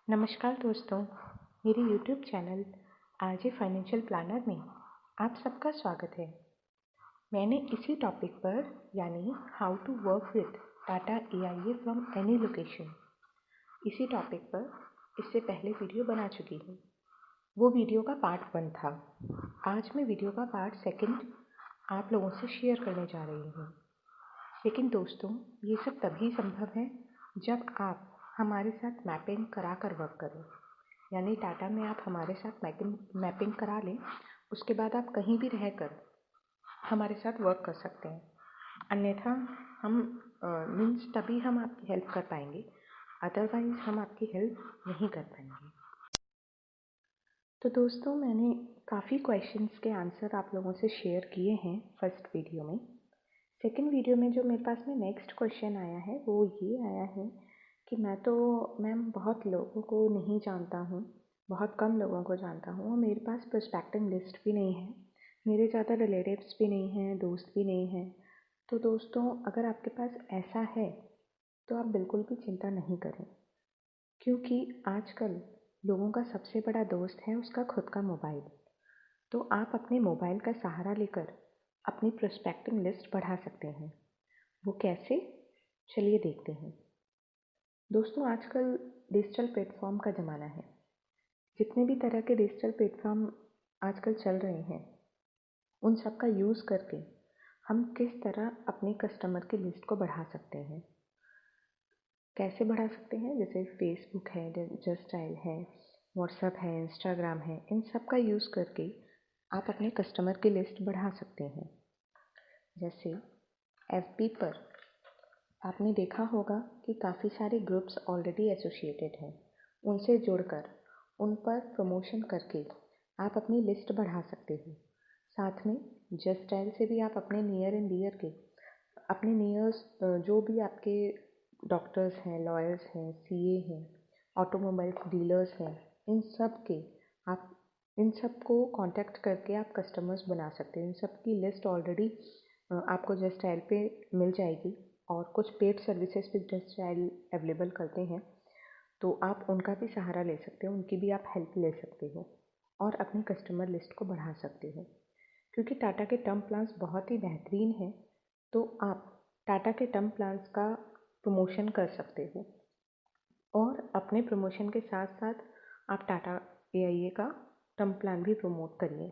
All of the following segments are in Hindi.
नमस्कार दोस्तों, मेरे YouTube channel RJ financial planner में आप सबका स्वागत है। मैंने इसी टॉपिक पर यानी how to work with Tata AIA from any location इसी टॉपिक पर इससे पहले वीडियो बना चुकी हूँ। वो वीडियो का पार्ट 1 था। आज मैं वीडियो का पार्ट 2 आप लोगों से शेयर करने जा रही हूँ। लेकिन दोस्तों, ये सब तभी संभव है जब आप हमारे साथ मैपिंग करा कर वर्क करें। यानी टाटा में आप हमारे साथ मैपिंग करा लें, उसके बाद आप कहीं भी रहकर हमारे साथ वर्क कर सकते हैं। अन्यथा हम मीन्स तभी हम आपकी हेल्प कर पाएंगे, अदरवाइज हम आपकी हेल्प नहीं कर पाएंगे। तो दोस्तों, मैंने काफ़ी क्वेश्चंस के आंसर आप लोगों से शेयर किए हैं फर्स्ट वीडियो में। सेकेंड वीडियो में जो मेरे पास में नेक्स्ट क्वेश्चन आया है वो ये आया है कि मैम बहुत लोगों को नहीं जानता हूँ, बहुत कम लोगों को जानता हूँ और मेरे पास प्रोस्पेक्टिव लिस्ट भी नहीं है, मेरे ज़्यादा रिलेटिव्स भी नहीं हैं, दोस्त भी नहीं हैं। तो दोस्तों, अगर आपके पास ऐसा है तो आप बिल्कुल भी चिंता नहीं करें, क्योंकि आजकल लोगों का सबसे बड़ा दोस्त है उसका खुद का मोबाइल। तो आप अपने मोबाइल का सहारा लेकर अपनी प्रोस्पेक्टिव लिस्ट बढ़ा सकते हैं। वो कैसे, चलिए देखते हैं। दोस्तों, आजकल डिजिटल प्लेटफॉर्म का ज़माना है। जितने भी तरह के डिजिटल प्लेटफॉर्म आजकल चल रहे हैं, उन सब का यूज़ करके हम किस तरह अपने कस्टमर की लिस्ट को बढ़ा सकते हैं। कैसे बढ़ा सकते हैं? जैसे फेसबुक है, जस्ट डायल है, व्हाट्सएप है, इंस्टाग्राम है, इन सब का यूज़ करके आप अपने कस्टमर की लिस्ट बढ़ा सकते हैं। जैसे FB पर आपने देखा होगा कि काफ़ी सारे ग्रुप्स ऑलरेडी एसोसिएटेड हैं। उनसे जुड़कर उन पर प्रमोशन करके आप अपनी लिस्ट बढ़ा सकते हो। साथ में जस्ट डायल से भी आप अपने नियर एंड डियर के अपने नियर्स जो भी आपके डॉक्टर्स हैं, लॉयर्स हैं, CA हैं, ऑटोमोबाइल डीलर्स हैं, इन सब को कांटेक्ट करके आप कस्टमर्स बना सकते हैं। इन सब की लिस्ट ऑलरेडी आपको जस्ट डायल पे मिल जाएगी और कुछ पेड सर्विसेज भी जस्ट डायल अवेलेबल करते हैं, तो आप उनका भी सहारा ले सकते हो, उनकी भी आप हेल्प ले सकते हो और अपनी कस्टमर लिस्ट को बढ़ा सकते हो। क्योंकि टाटा के टर्म प्लान्स बहुत ही बेहतरीन हैं, तो आप टाटा के टर्म प्लान्स का प्रमोशन कर सकते हो और अपने प्रमोशन के साथ साथ आप टाटा AIA का टर्म प्लान भी प्रमोट करिए।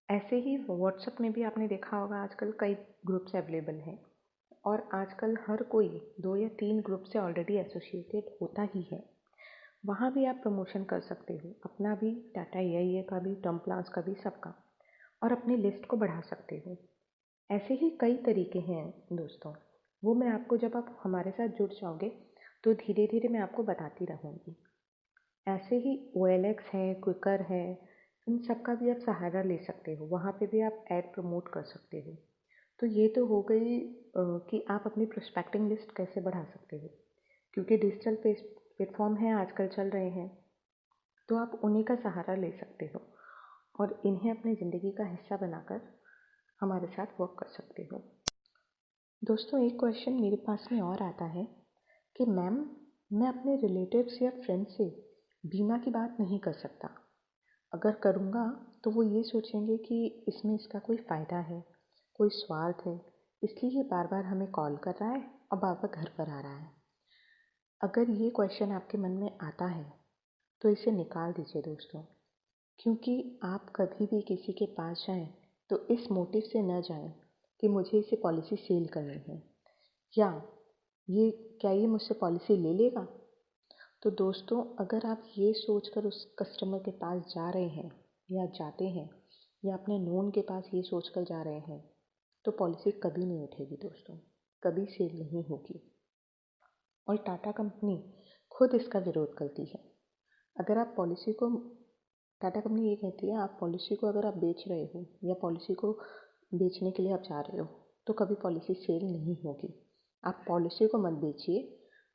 ऐसे ही व्हाट्सएप में भी आपने देखा होगा आजकल कई ग्रुप्स अवेलेबल हैं और आजकल हर कोई 2 या 3 ग्रुप से ऑलरेडी एसोसिएटेड होता ही है। वहाँ भी आप प्रमोशन कर सकते हो, अपना भी, टाटा AIA का भी, टर्म प्लान्स का भी, सबका, और अपनी लिस्ट को बढ़ा सकते हो। ऐसे ही कई तरीके हैं दोस्तों, वो मैं आपको जब आप हमारे साथ जुड़ जाओगे तो धीरे धीरे मैं आपको बताती रहूँगी। ऐसे ही OLX है, क्विकर है, इन सब का भी आप सहारा ले सकते हो, वहाँ पे भी आप ऐड प्रमोट कर सकते हो। तो ये तो हो गई कि आप अपनी प्रोस्पेक्टिंग लिस्ट कैसे बढ़ा सकते हो, क्योंकि डिजिटल प्लेटफॉर्म हैं आजकल चल रहे हैं, तो आप उन्हीं का सहारा ले सकते हो और इन्हें अपनी ज़िंदगी का हिस्सा बनाकर हमारे साथ वर्क कर सकते हो। दोस्तों, एक क्वेश्चन मेरे पास में और आता है कि मैम, मैं अपने रिलेटिव्स या फ्रेंड से बीमा की बात नहीं कर सकता। अगर करूँगा तो वो ये सोचेंगे कि इसमें इसका कोई फ़ायदा है, कोई स्वार्थ है, इसलिए ये बार बार हमें कॉल कर रहा है और बार बार घर पर आ रहा है। अगर ये क्वेश्चन आपके मन में आता है तो इसे निकाल दीजिए दोस्तों, क्योंकि आप कभी भी किसी के पास जाएं तो इस मोटिव से न जाएं कि मुझे इसे पॉलिसी सेल करनी है या क्या ये मुझसे पॉलिसी ले लेगा। तो दोस्तों, अगर आप ये सोचकर उस कस्टमर के पास जा रहे हैं या जाते हैं या अपने नोन के पास ये सोचकर जा रहे हैं, तो पॉलिसी कभी नहीं उठेगी दोस्तों, कभी सेल नहीं होगी। और टाटा कंपनी खुद इसका विरोध करती है। अगर आप पॉलिसी को, टाटा कंपनी ये कहती है, आप पॉलिसी को अगर आप बेच रहे हो या पॉलिसी को बेचने के लिए आप जा रहे हो तो कभी पॉलिसी सेल नहीं होगी। आप पॉलिसी को मत बेचिए,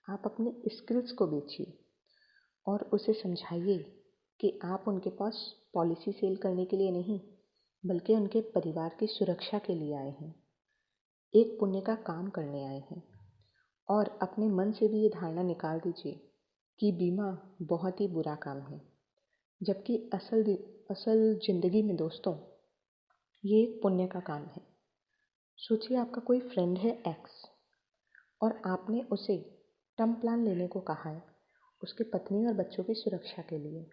आप अपने स्किल्स को बेचिए और उसे समझाइए कि आप उनके पास पॉलिसी सेल करने के लिए नहीं, बल्कि उनके परिवार की सुरक्षा के लिए आए हैं, एक पुण्य का काम करने आए हैं। और अपने मन से भी ये धारणा निकाल दीजिए कि बीमा बहुत ही बुरा काम है, जबकि असल ज़िंदगी में दोस्तों ये एक पुण्य का काम है। सोचिए आपका कोई फ्रेंड है एक्स और आपने उसे टर्म प्लान लेने को कहा है उसके पत्नी और बच्चों की सुरक्षा के लिए,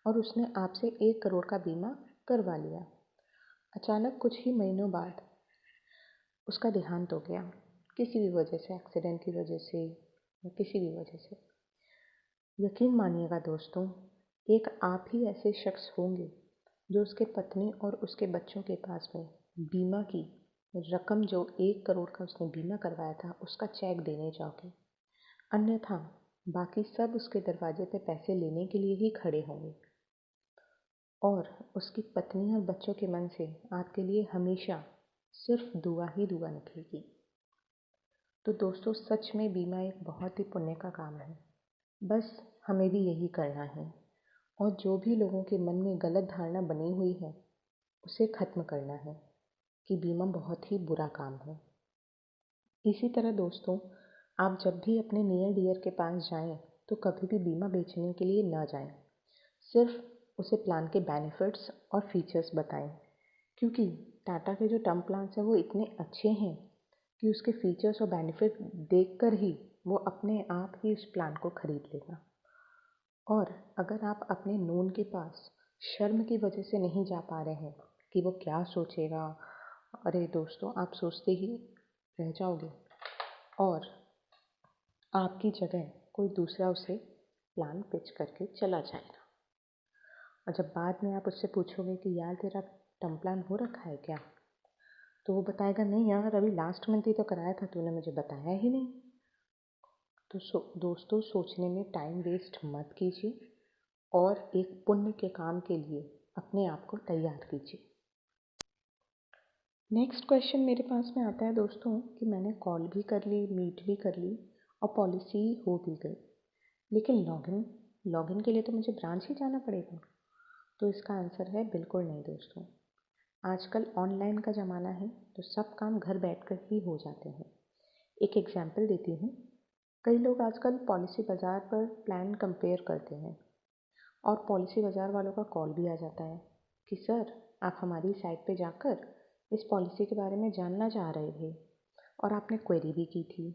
और उसने आपसे 1 करोड़ का बीमा करवा लिया। अचानक कुछ ही महीनों बाद उसका देहांत हो गया, किसी भी वजह से, एक्सीडेंट की वजह से या किसी भी वजह से। यकीन मानिएगा दोस्तों, एक आप ही ऐसे शख्स होंगे जो उसके पत्नी और उसके बच्चों के पास में बीमा की रकम, जो 1 करोड़ का उसने बीमा करवाया था, उसका चेक देने जाओगे। अन्यथा बाकी सब उसके दरवाजे पे पैसे लेने के लिए ही खड़े होंगे और उसकी पत्नी और बच्चों के मन से आपके लिए हमेशा सिर्फ दुआ ही दुआ निकलेगी। तो दोस्तों, सच में बीमा एक बहुत ही पुण्य का काम है। बस हमें भी यही करना है और जो भी लोगों के मन में गलत धारणा बनी हुई है उसे ख़त्म करना है कि बीमा बहुत ही बुरा काम है। इसी तरह दोस्तों, आप जब भी अपने नियर डियर के पास जाएं तो कभी भी बीमा बेचने के लिए ना जाएं। सिर्फ उसे प्लान के बेनिफिट्स और फीचर्स बताएं, क्योंकि टाटा के जो टर्म प्लान्स हैं वो इतने अच्छे हैं कि उसके फीचर्स और बेनिफिट देखकर ही वो अपने आप ही उस प्लान को खरीद लेगा। और अगर आप अपने नोन के पास शर्म की वजह से नहीं जा पा रहे हैं कि वो क्या सोचेगा, अरे दोस्तों, आप सोचते ही रह जाओगे और आपकी जगह कोई दूसरा उसे प्लान पिच करके चला जाएगा। और जब बाद में आप उससे पूछोगे कि यार तेरा टर्म प्लान हो रखा है क्या, तो वो बताएगा नहीं यार, अभी लास्ट मंथ ही तो कराया था, तूने मुझे बताया ही नहीं। तो दोस्तों, सोचने में टाइम वेस्ट मत कीजिए और एक पुण्य के काम के लिए अपने आप को तैयार कीजिए। नेक्स्ट क्वेश्चन मेरे पास में आता है दोस्तों कि मैंने कॉल भी कर ली, मीट भी कर ली और पॉलिसी हो भी गई, लेकिन लॉगिन के लिए तो मुझे ब्रांच ही जाना पड़ेगा। तो इसका आंसर है बिल्कुल नहीं दोस्तों। आजकल ऑनलाइन का ज़माना है तो सब काम घर बैठकर ही हो जाते हैं। एक एग्जाम्पल देती हूँ। कई लोग आजकल पॉलिसी बाज़ार पर प्लान कंपेयर करते हैं और पॉलिसी बाज़ार वालों का कॉल भी आ जाता है कि सर, आप हमारी साइट पे जाकर इस पॉलिसी के बारे में जानना चाह रहे थे और आपने क्वेरी भी की थी,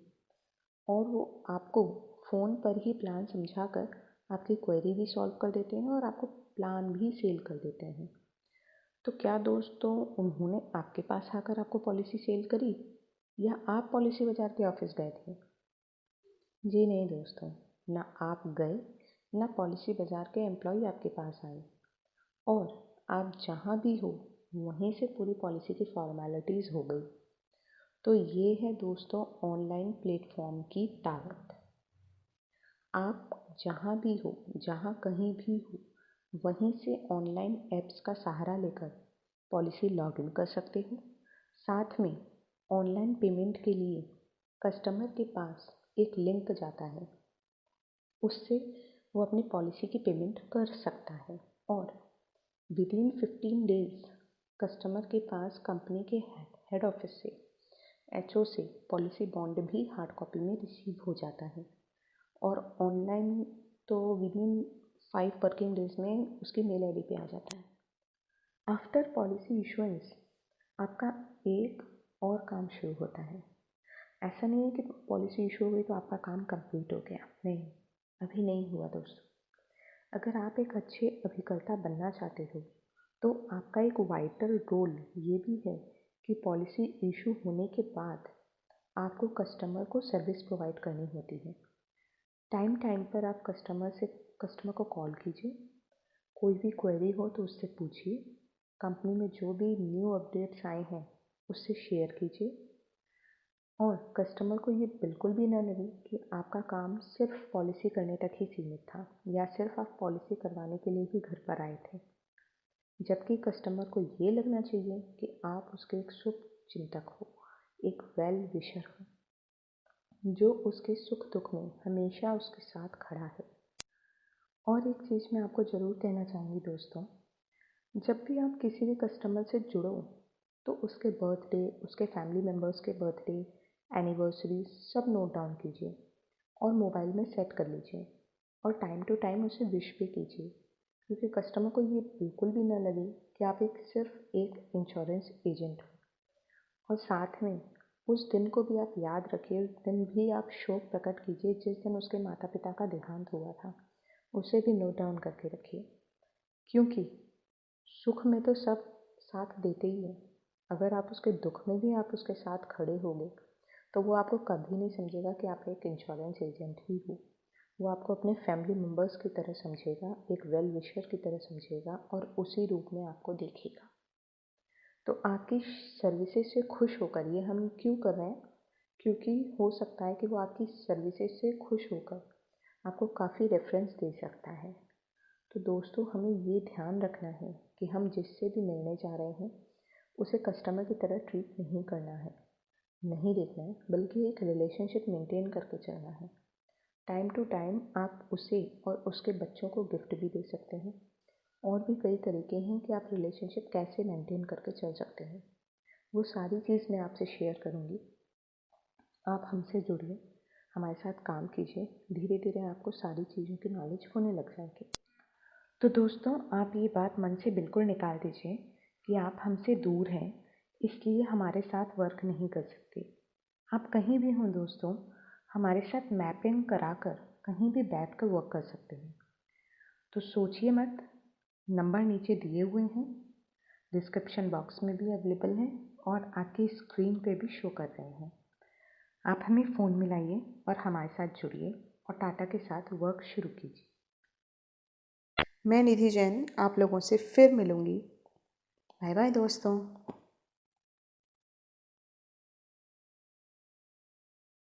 और वो आपको फ़ोन पर ही प्लान समझाकर आपकी क्वेरी भी सॉल्व कर देते हैं और आपको प्लान भी सेल कर देते हैं। तो क्या दोस्तों उन्होंने आपके पास आकर आपको पॉलिसी सेल करी या आप पॉलिसी बाज़ार के ऑफिस गए थे? जी नहीं दोस्तों, ना आप गए, ना पॉलिसी बाज़ार के एम्प्लॉय आपके पास आए, और आप जहाँ भी हो वहीं से पूरी पॉलिसी की फॉर्मेलिटीज़ हो गई। तो ये है दोस्तों ऑनलाइन प्लेटफॉर्म की ताकत। आप जहाँ भी हो, जहाँ कहीं भी हो, वहीं से ऑनलाइन ऐप्स का सहारा लेकर पॉलिसी लॉगिन कर सकते हो। साथ में ऑनलाइन पेमेंट के लिए कस्टमर के पास एक लिंक जाता है, उससे वो अपनी पॉलिसी की पेमेंट कर सकता है और विदिन 15 डेज कस्टमर के पास कंपनी के हेड ऑफिस से, एचओ से पॉलिसी बॉन्ड भी हार्ड कॉपी में रिसीव हो जाता है। और ऑनलाइन तो विदिन 5 वर्किंग डेज में उसकी मेल आईडी पे आ जाता है। आफ्टर पॉलिसी इशुएंस आपका एक और काम शुरू होता है। ऐसा नहीं है कि पॉलिसी इशू हो गई तो आपका काम कंप्लीट हो गया, नहीं, अभी नहीं हुआ दोस्तों। अगर आप एक अच्छे अभिकर्ता बनना चाहते हो तो आपका एक वाइटल रोल ये भी है कि पॉलिसी इशू होने के बाद आपको कस्टमर को सर्विस प्रोवाइड करनी होती है। टाइम टाइम पर आप कस्टमर को कॉल कीजिए, कोई भी क्वेरी हो तो उससे पूछिए, कंपनी में जो भी न्यू अपडेट्स आए हैं उससे शेयर कीजिए, और कस्टमर को ये बिल्कुल भी ना लगे कि आपका काम सिर्फ पॉलिसी करने तक ही सीमित था या सिर्फ आप पॉलिसी करवाने के लिए ही घर पर आए थे। जबकि कस्टमर को ये लगना चाहिए कि आप उसके एक शुभ चिंतक हो, एक वेल विशर हो, जो उसके सुख दुख में हमेशा उसके साथ खड़ा है। और एक चीज़ मैं आपको ज़रूर कहना चाहूँगी दोस्तों, जब भी आप किसी भी कस्टमर से जुड़ो तो उसके बर्थडे, उसके फैमिली मेम्बर्स के बर्थडे, एनिवर्सरी सब नोट डाउन कीजिए और मोबाइल में सेट कर लीजिए। और टाइम टू टाइम उसे विश भी कीजिए, क्योंकि कस्टमर को ये बिल्कुल भी ना लगे कि आप सिर्फ एक इंश्योरेंस एजेंट हो। और साथ में उस दिन को भी आप याद रखिए, उस दिन भी आप शोक प्रकट कीजिए जिस दिन उसके माता पिता का देहांत हुआ था, उसे भी नोट डाउन करके रखिए। क्योंकि सुख में तो सब साथ देते ही हैं, अगर आप उसके दुख में भी आप उसके साथ खड़े होगे तो वो आपको कभी नहीं समझेगा कि आप एक इंश्योरेंस एजेंट ही हो। वो आपको अपने फैमिली मेम्बर्स की तरह समझेगा, एक वेल विशर की तरह समझेगा और उसी रूप में आपको देखेगा। तो आपकी सर्विसेज से खुश होकर, ये हम क्यों कर रहे हैं, क्योंकि हो सकता है कि वो आपकी सर्विसेज से खुश होकर आपको काफ़ी रेफरेंस दे सकता है। तो दोस्तों, हमें ये ध्यान रखना है कि हम जिससे भी मिलने जा रहे हैं उसे कस्टमर की तरह ट्रीट नहीं करना है, नहीं देखना है, बल्कि एक रिलेशनशिप मेंटेन करके चलना है। टाइम टू टाइम आप उसे और उसके बच्चों को गिफ्ट भी दे सकते हैं। और भी कई तरीके हैं कि आप रिलेशनशिप कैसे मेंटेन करके चल सकते हैं। वो सारी चीज़ मैं आपसे शेयर करूँगी। आप हमसे जुड़िए, हमारे साथ काम कीजिए, धीरे धीरे आपको सारी चीज़ों की नॉलेज होने लग जाएगी। तो दोस्तों, आप ये बात मन से बिल्कुल निकाल दीजिए कि आप हमसे दूर हैं, इसलिए हमारे साथ वर्क नहीं कर सकते। आप कहीं भी हों दोस्तों, हमारे साथ मैपिंग कराकर कहीं भी बैठ कर वर्क कर सकते हैं। तो सोचिए मत, नंबर नीचे दिए हुए हैं, डिस्क्रिप्शन बॉक्स में भी अवेलेबल हैं और आपकी स्क्रीन पे भी शो कर रहे हैं। आप हमें फ़ोन मिलाइए और हमारे साथ जुड़िए और टाटा के साथ वर्क शुरू कीजिए। मैं निधि जैन आप लोगों से फिर मिलूँगी। बाय बाय दोस्तों।